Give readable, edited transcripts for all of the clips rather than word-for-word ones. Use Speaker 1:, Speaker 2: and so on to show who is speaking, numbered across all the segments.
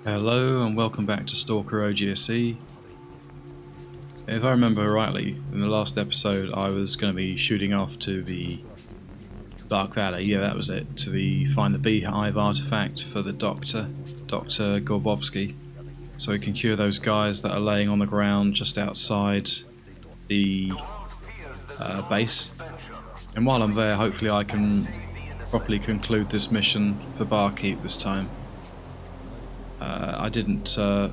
Speaker 1: Hello and welcome back to S.T.A.L.K.E.R OGSE. If I remember rightly, in the last episode I was going to be shooting off to the Dark Valley, yeah that was it, to find the Beehive artifact for the Dr. Gorbowski, so we can cure those guys that are laying on the ground just outside the base. And while I'm there, hopefully I can properly conclude this mission for Barkeep this time. I didn't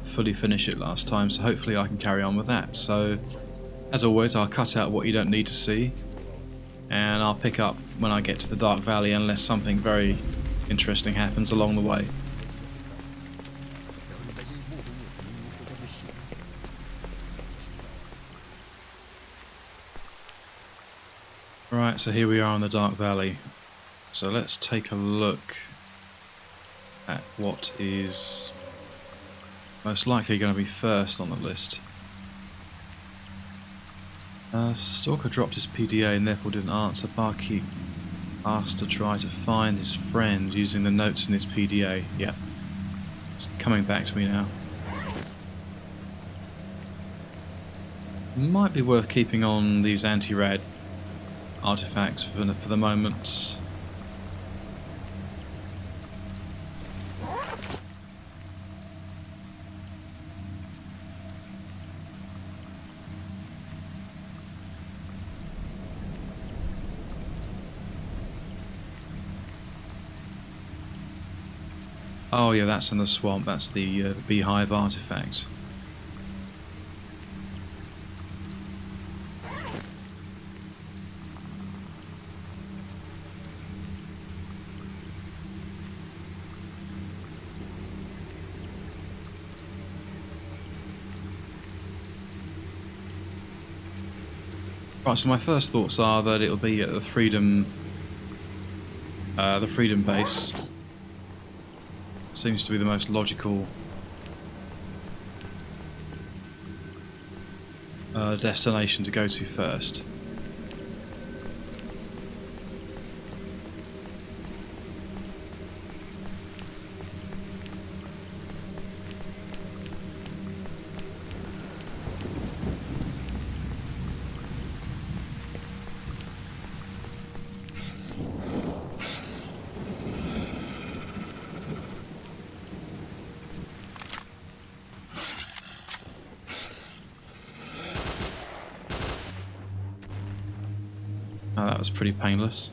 Speaker 1: fully finish it last time, so hopefully I can carry on with that. So, as always, I'll cut out what you don't need to see, and I'll pick up when I get to the Dark Valley unless something very interesting happens along the way. Right, so here we are in the Dark Valley. So let's take a look at what is most likely going to be first on the list. Stalker dropped his PDA and therefore didn't answer. Barkeep asked to try to find his friend using the notes in his PDA. Yeah, it's coming back to me now. Might be worth keeping on these anti-rad artifacts for the moment. Oh yeah, that's in the swamp, that's the Beehive artifact. Right, so my first thoughts are that it'll be at the Freedom base. Seems to be the most logical destination to go to first. Oh, that was pretty painless.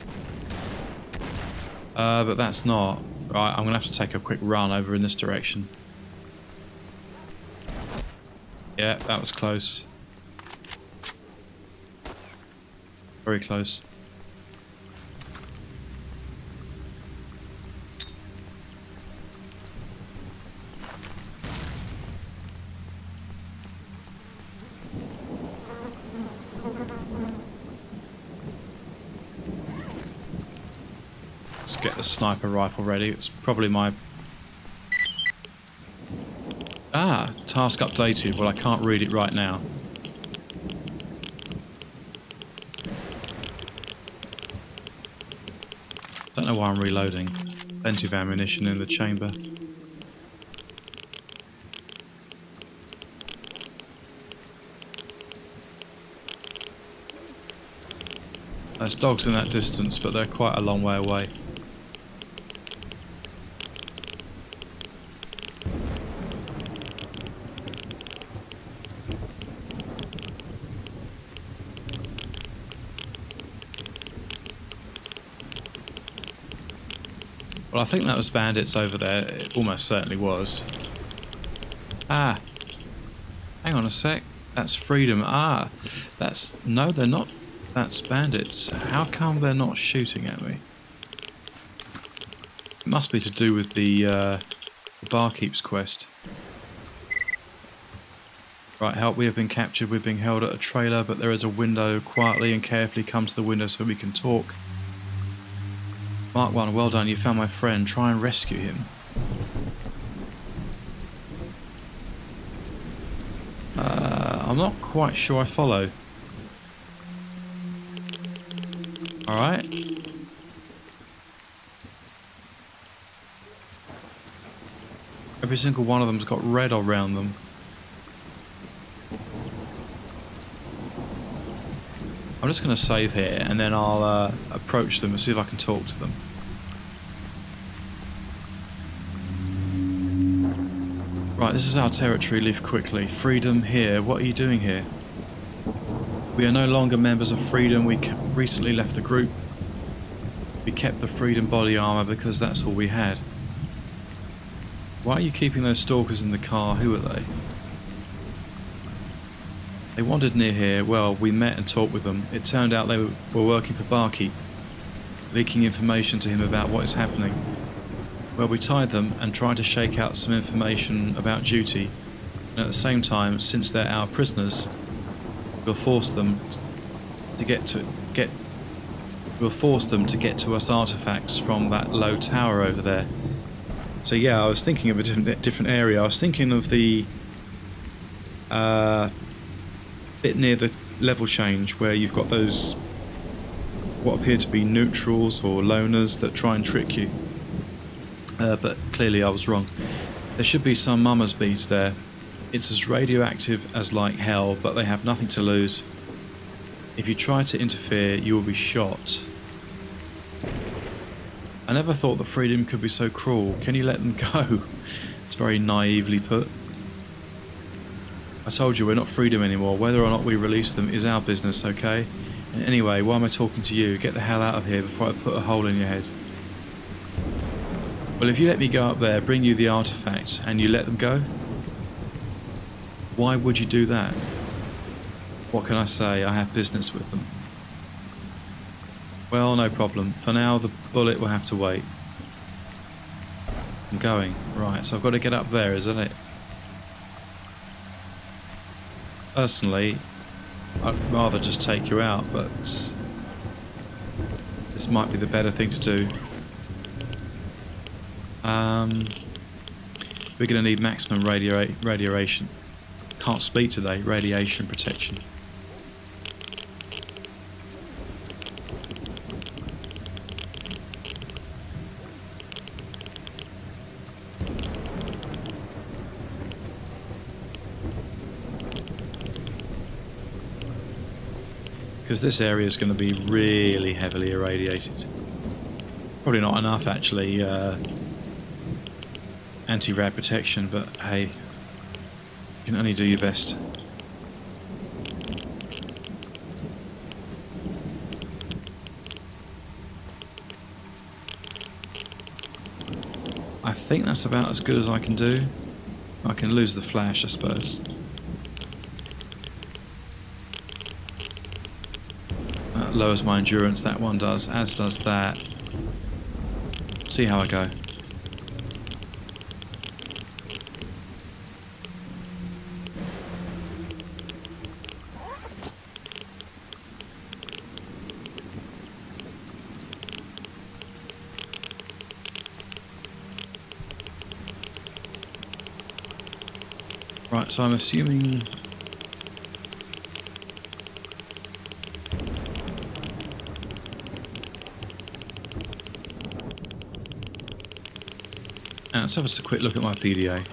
Speaker 1: But that's not... Right, I'm going to have to take a quick run over in this direction. Yeah, that was close. Very close. Let's get the sniper rifle ready. It's probably my... Ah! Task updated. Well, I can't read it right now. Don't know why I'm reloading. Plenty of ammunition in the chamber. There's dogs in that distance, but they're quite a long way away. Well, I think that was bandits over there. It almost certainly was. Ah! Hang on a sec. That's Freedom. Ah! That's... No, they're not. That's bandits. How come they're not shooting at me? It must be to do with the Barkeep's quest. Right, help. We have been captured. We've been held at a trailer, but there is a window. Quietly and carefully come to the window so we can talk. Mark 1, well done, you found my friend. Try and rescue him. I'm not quite sure I follow. Alright. Every single one of them's got red around them. I'm just going to save here and then I'll approach them and see if I can talk to them. Right, this is our territory, leave quickly. Freedom here, what are you doing here? We are no longer members of Freedom, we recently left the group. We kept the Freedom body armour because that's all we had. Why are you keeping those stalkers in the car? Who are they? They wandered near here. Well, we met and talked with them. It turned out they were working for Barkeep, leaking information to him about what is happening. Well, we tied them and tried to shake out some information about duty, and at the same time, since they're our prisoners, we'll force them to get to us artifacts from that low tower over there. So yeah, I was thinking of a different area. I was thinking of the bit near the level change where you've got those what appear to be neutrals or loners that try and trick you. But clearly I was wrong. There should be some mama's beads there. It's as radioactive as like hell, but they have nothing to lose. If you try to interfere, you will be shot. I never thought that Freedom could be so cruel. Can you let them go? It's very naively put. I told you we're not Freedom anymore. Whether or not we release them is our business, okay? And anyway, why am I talking to you? Get the hell out of here before I put a hole in your head. Well, if you let me go up there, bring you the artifacts, and you let them go? Why would you do that? What can I say? I have business with them. Well, no problem. For now, the bullet will have to wait. I'm going. Right, so I've got to get up there, isn't it? Personally, I'd rather just take you out, but this might be the better thing to do. We're going to need maximum radiation. Can't speak today. Radiation protection. Because this area is going to be really heavily irradiated. Probably not enough, actually, anti-rad protection, but hey, you can only do your best. I think that's about as good as I can do. I can lose the flash, I suppose. That lowers my endurance, that one does, as does that. See how I go. Right, so I'm assuming... let's have a quick look at my PDA.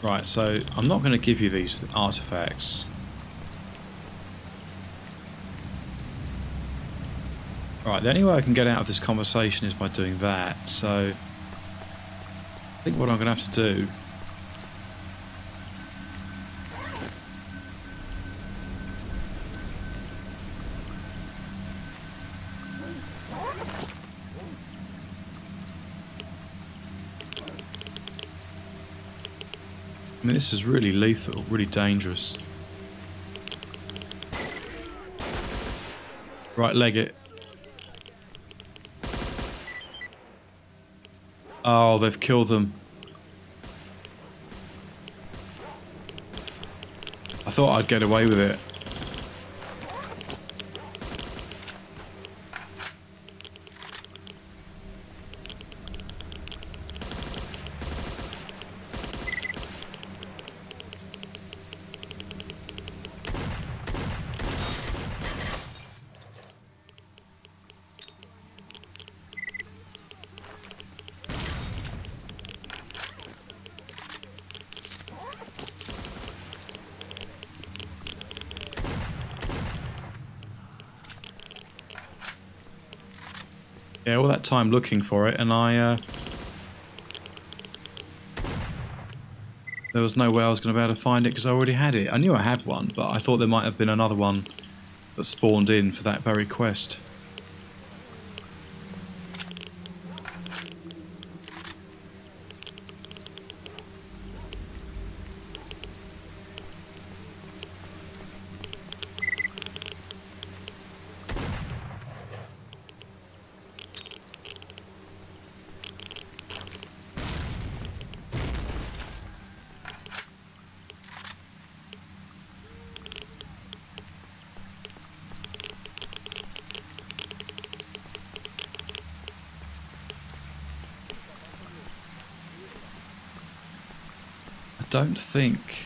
Speaker 1: Right, so I'm not going to give you these artifacts. Right, the only way I can get out of this conversation is by doing that, so I think what I'm going to have to do I mean, this is really lethal, really dangerous. Right, leg it. Oh, they've killed them. I thought I'd get away with it. Yeah, all that time looking for it, and there was no way I was going to be able to find it because I already had it. I knew I had one, but I thought there might have been another one that spawned in for that very quest. I don't think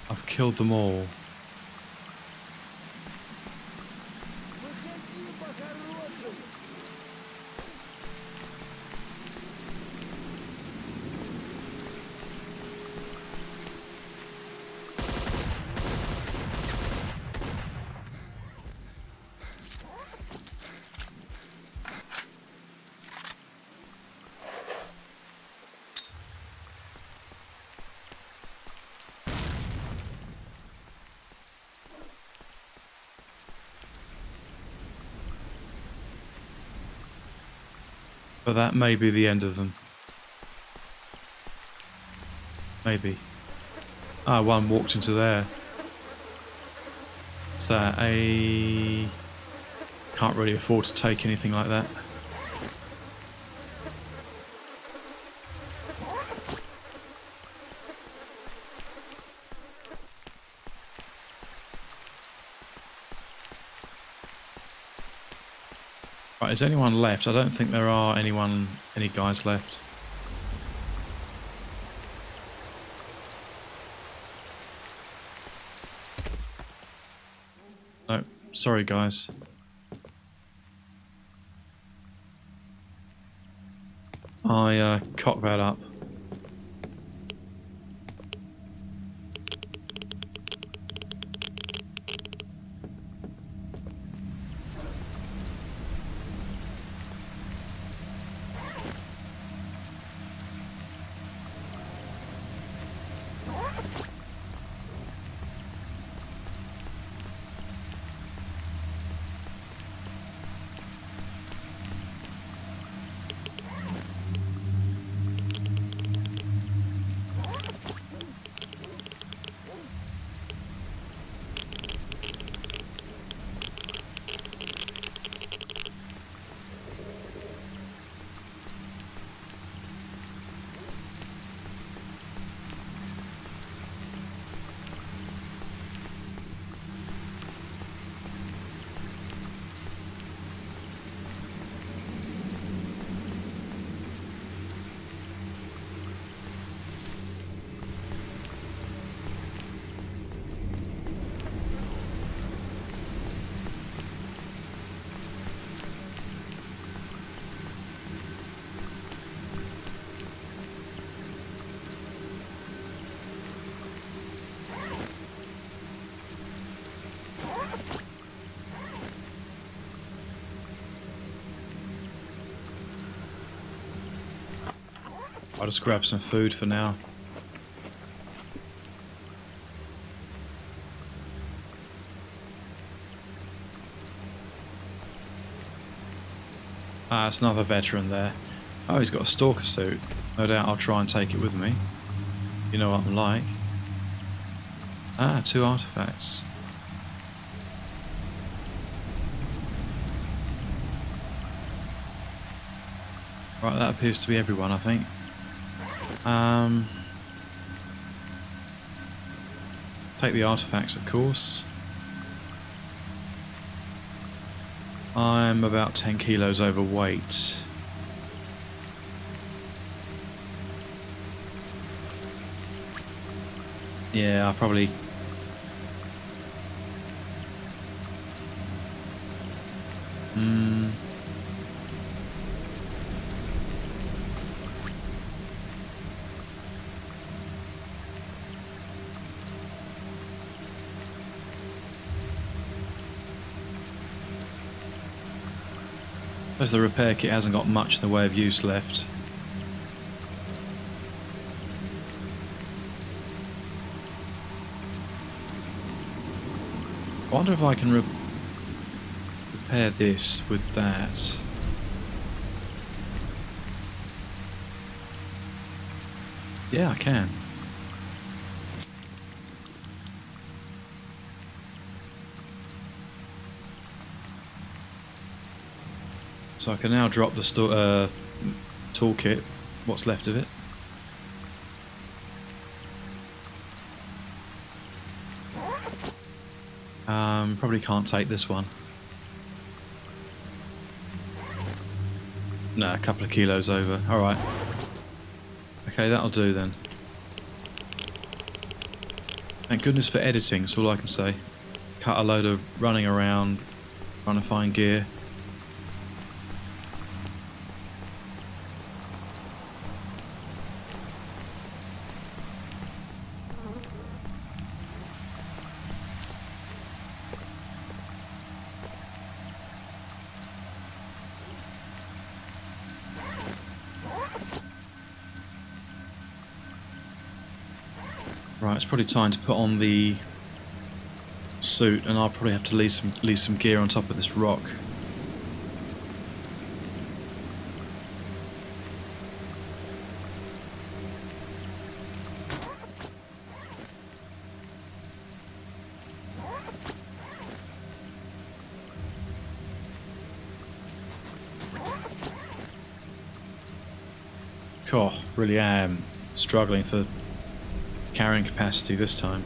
Speaker 1: I've killed them all. But that may be the end of them. Maybe. Ah, one walked into there. What's that? Can't really afford to take anything like that. Right, is anyone left? I don't think there are any guys left. No, sorry guys. I cocked that up. I'll just grab some food for now. Ah, it's another veteran there. Oh, he's got a stalker suit. No doubt I'll try and take it with me. You know what I'm like. Ah, 2 artifacts. Right, that appears to be everyone, I think. Take the artifacts, of course. I'm about 10 kilos overweight. Yeah, I'll probably... As the repair kit hasn't got much in the way of use left. I wonder if I can repair this with that. Yeah, I can. So I can now drop the toolkit, what's left of it. Probably can't take this one. No, a couple of kilos over. Alright. Okay, that'll do then. Thank goodness for editing, that's all I can say. Cut a load of running around, trying to find gear. Right, it's probably time to put on the suit, and I'll probably have to leave some gear on top of this rock. God, really am struggling for carrying capacity this time.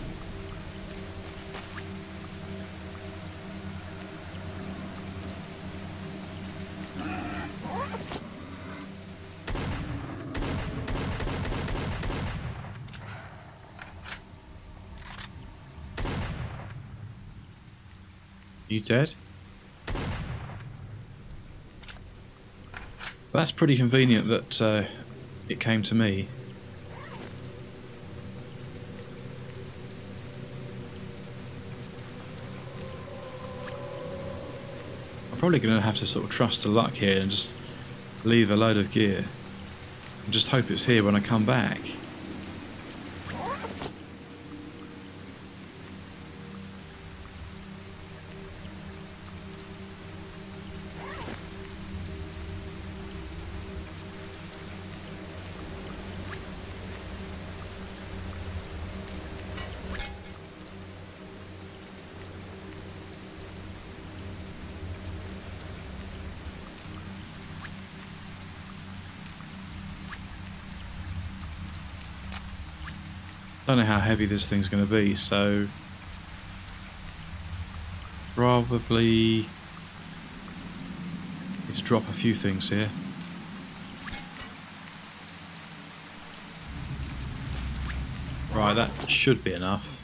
Speaker 1: You dead? That's pretty convenient that it came to me. I'm probably going to have to sort of trust to luck here and just leave a load of gear and just hope it's here when I come back. Don't know how heavy this thing's going to be, so probably need to drop a few things here. Right, that should be enough.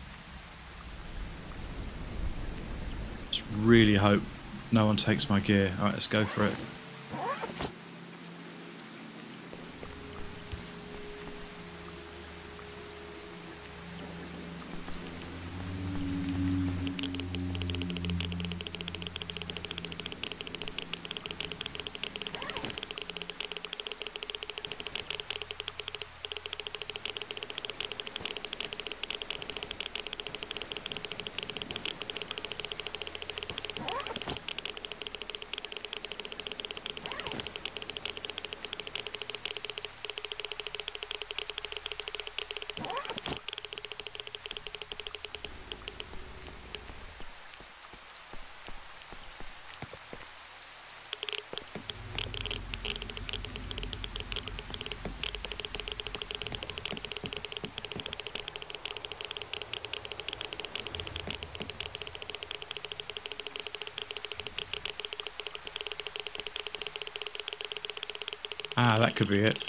Speaker 1: Just really hope no one takes my gear. Alright, let's go for it. Ah, that could be it.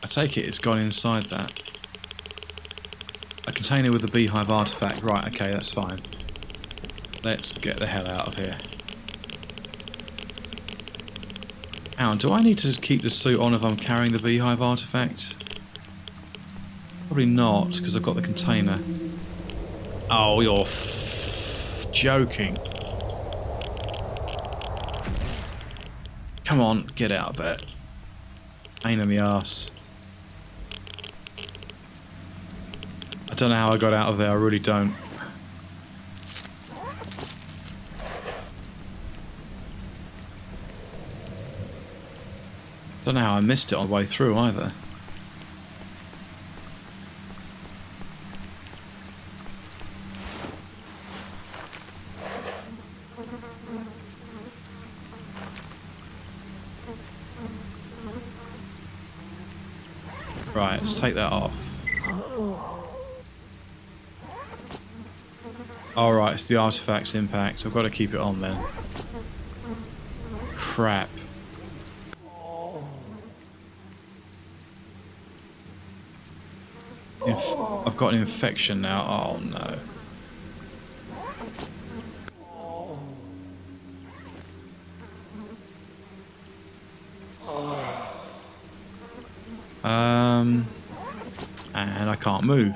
Speaker 1: I take it it's gone inside that. A container with the Beehive artifact. Right, okay, that's fine. Let's get the hell out of here. Now, do I need to keep the suit on if I'm carrying the Beehive artifact? Probably not, because I've got the container. Oh, you're joking. Come on, get out of there. Pain in the arse. I don't know how I got out of there, I really don't. Don't know how I missed it on the way through either. Right, let's take that off. Alright, it's the artifact's impact. I've got to keep it on then. Crap. I've got an infection now. Oh no. And I can't move.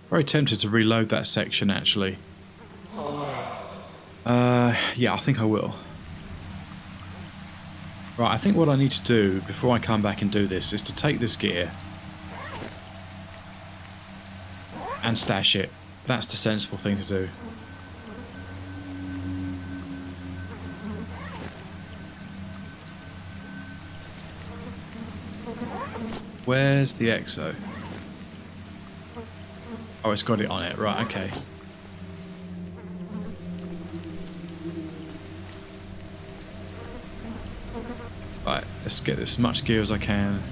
Speaker 1: Very tempted to reload that section actually. Yeah, I think I will. Right, I think what I need to do before I come back and do this is to take this gear and stash it. That's the sensible thing to do. Where's the EXO? Oh, it's got it on it. Right, okay. Right, let's get as much gear as I can.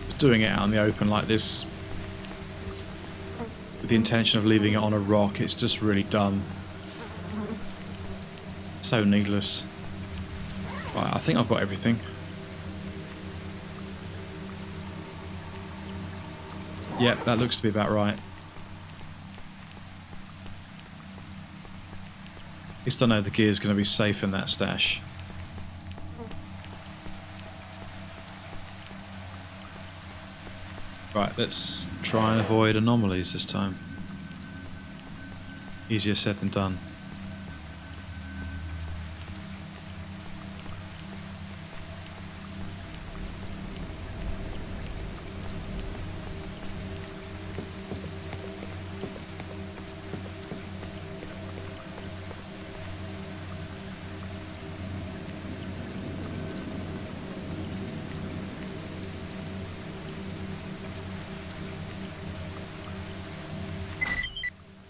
Speaker 1: Just doing it out in the open like this with the intention of leaving it on a rock, it's just really dumb. So needless. Right, I think I've got everything. Yep, that looks to be about right. At least I know the gear's going to be safe in that stash. Right, let's try and avoid anomalies this time. Easier said than done.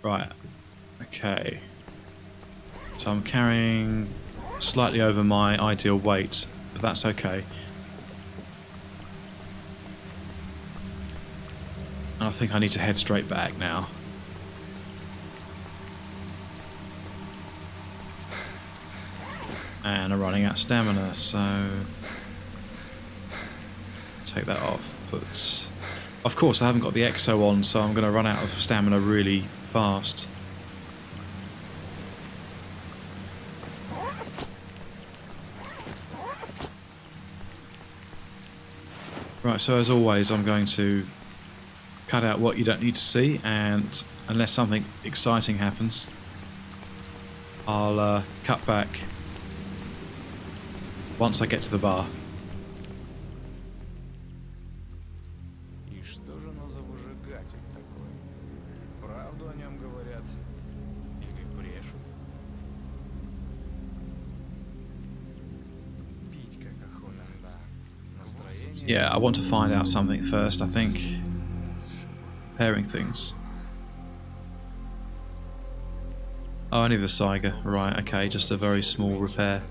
Speaker 1: Right, okay, so I'm carrying slightly over my ideal weight, but that's okay. And I think I need to head straight back now. And I'm running out of stamina, so take that off. But of course I haven't got the EXO on, so I'm going to run out of stamina really fast. Right, so as always I'm going to cut out what you don't need to see, and unless something exciting happens I'll cut back once I get to the bar. Yeah, I want to find out something first, I think. Pairing things. Oh, only the Saiga. Right, okay, just a very small repair.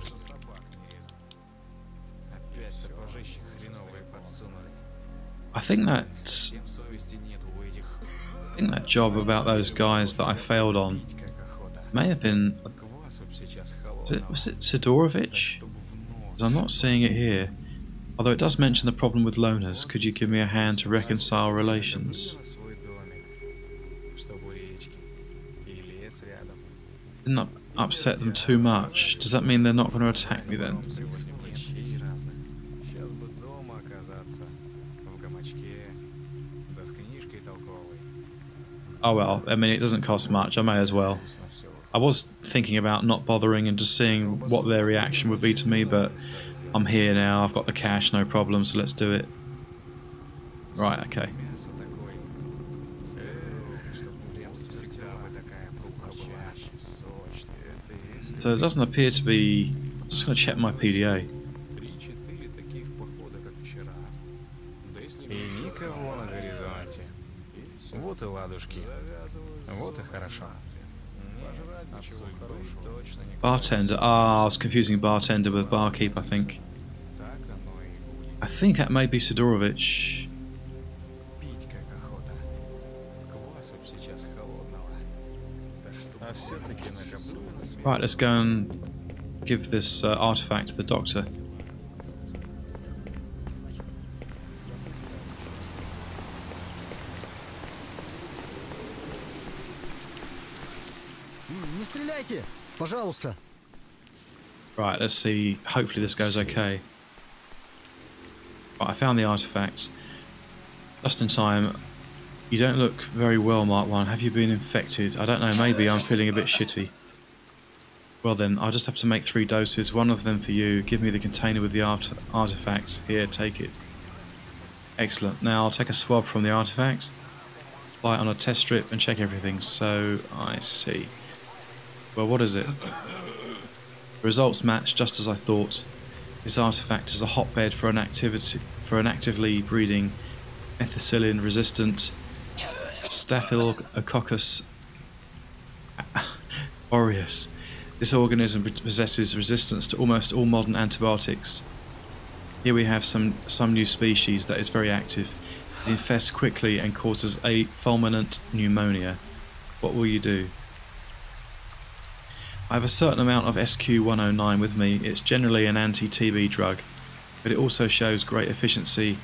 Speaker 1: I think that job about those guys that I failed on may have been... Was it Sidorovich? Because I'm not seeing it here. Although it does mention the problem with loners. Could you give me a hand to reconcile relations? Didn't upset them too much. Does that mean they're not going to attack me then? Oh well, I mean, it doesn't cost much, I may as well. I was thinking about not bothering and just seeing what their reaction would be to me, but I'm here now, I've got the cash, no problem, so let's do it. Right, okay. So it doesn't appear to be... I'm just going to check my PDA. Bartender. Ah, I was confusing bartender with barkeep, I think. I think that may be Sidorovich. Right, let's go and give this artifact to the doctor.
Speaker 2: Не стреляйте, пожалуйста.
Speaker 1: Right, let's see. Hopefully this goes okay. Right, I found the artifact. Just in time. You don't look very well, Mark 1. Have you been infected? I don't know, maybe I'm feeling a bit shitty. Well then, I'll just have to make 3 doses, 1 of them for you. Give me the container with the artifact. Here, take it. Excellent. Now I'll take a swab from the artifact, apply it on a test strip and check everything. So, I see. Well, what is it? Results match just as I thought. This artifact is a hotbed for an actively breeding methicillin-resistant Staphylococcus aureus. This organism possesses resistance to almost all modern antibiotics. Here we have some new species that is very active. It infests quickly and causes a fulminant pneumonia. What will you do? I have a certain amount of SQ109 with me. It's generally an anti-TB drug, but it also shows great efficiency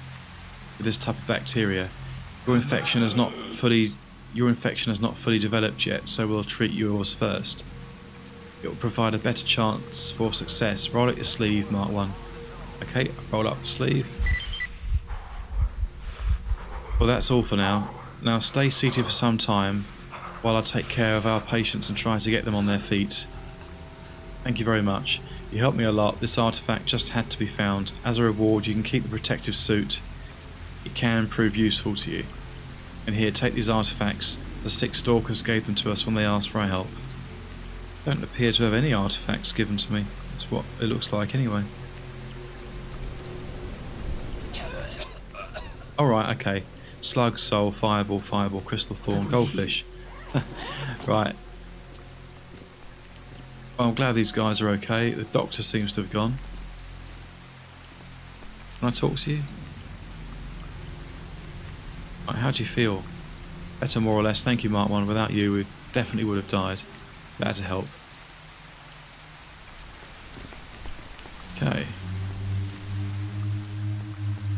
Speaker 1: with this type of bacteria. Your infection has not fully developed yet, so we'll treat yours first. It will provide a better chance for success. Roll up your sleeve, Mark 1. Okay, roll up the sleeve. Well, that's all for now. Now stay seated for some time while I take care of our patients and try to get them on their feet. Thank you very much. You helped me a lot. This artifact just had to be found. As a reward, you can keep the protective suit. It can prove useful to you. And here, take these artifacts. The 6 stalkers gave them to us when they asked for our help. Don't appear to have any artifacts given to me. That's what it looks like anyway. Alright, okay. Slug, soul, fireball, crystal thorn, goldfish. Right. Well, I'm glad these guys are okay. The doctor seems to have gone. Can I talk to you? Right, how do you feel? Better, more or less. Thank you, Mark 1. Without you, we definitely would have died. Glad to help. Okay.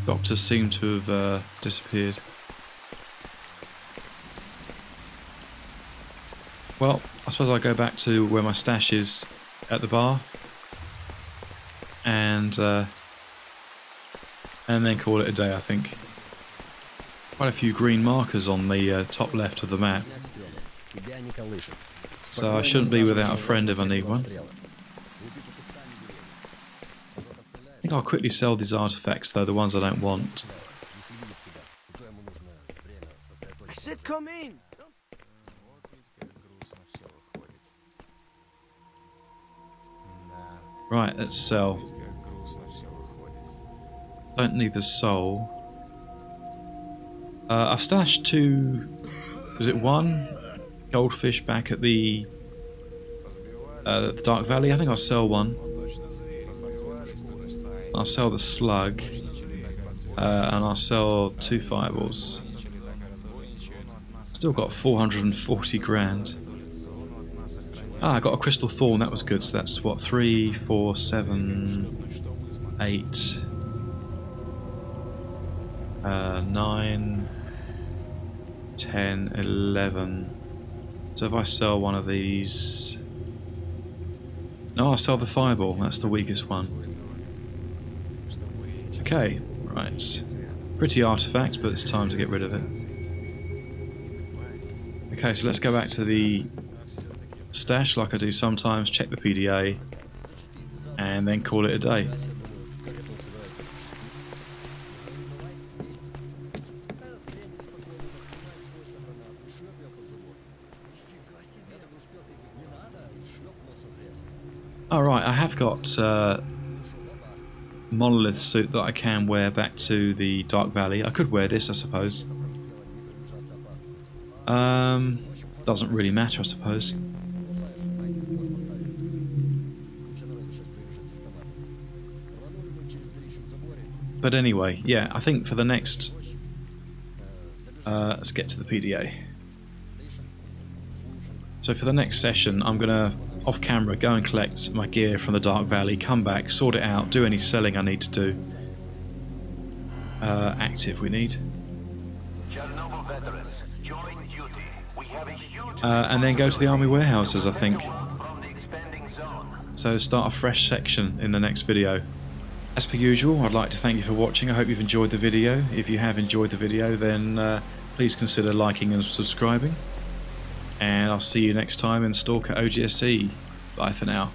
Speaker 1: Doctors seem to have disappeared. Well, I suppose I'll go back to where my stash is at the bar, and then call it a day, I think. Quite a few green markers on the top left of the map, so I shouldn't be without a friend if I need one. I think I'll quickly sell these artifacts though, the ones I don't want.
Speaker 2: I said come in.
Speaker 1: Right, let's sell. Don't need the soul. I've stashed 2, was it 1 goldfish back at the Dark Valley. I think I'll sell 1. I'll sell the slug, and I'll sell 2 fireballs. Still got 440 grand. Ah, I got a crystal thorn, that was good. So that's what, 3, 4, 7, 8, 9, 10, 11. So if I sell one of these... No, I'll sell the fireball, that's the weakest one. Okay, right. Pretty artifact, but it's time to get rid of it. Okay, so let's go back to the stash like I do sometimes, check the PDA, and then call it a day. Alright, I have got monolith suit that I can wear back to the Dark Valley. I could wear this, I suppose. Doesn't really matter, I suppose. But anyway, yeah, I think for the next... let's get to the PDA. So for the next session, I'm going to, off camera, go and collect my gear from the Dark Valley, come back, sort it out, do any selling I need to do. Active we need.
Speaker 3: Chernobyl veterans, join duty. We have a huge
Speaker 1: And then go to the army warehouses, I think.
Speaker 3: from the expanding zone.
Speaker 1: So start a fresh section in the next video. As per usual, I'd like to thank you for watching. I hope you've enjoyed the video. If you have enjoyed the video, then please consider liking and subscribing. And I'll see you next time in S.T.A.L.K.E R OGSE. Bye for now.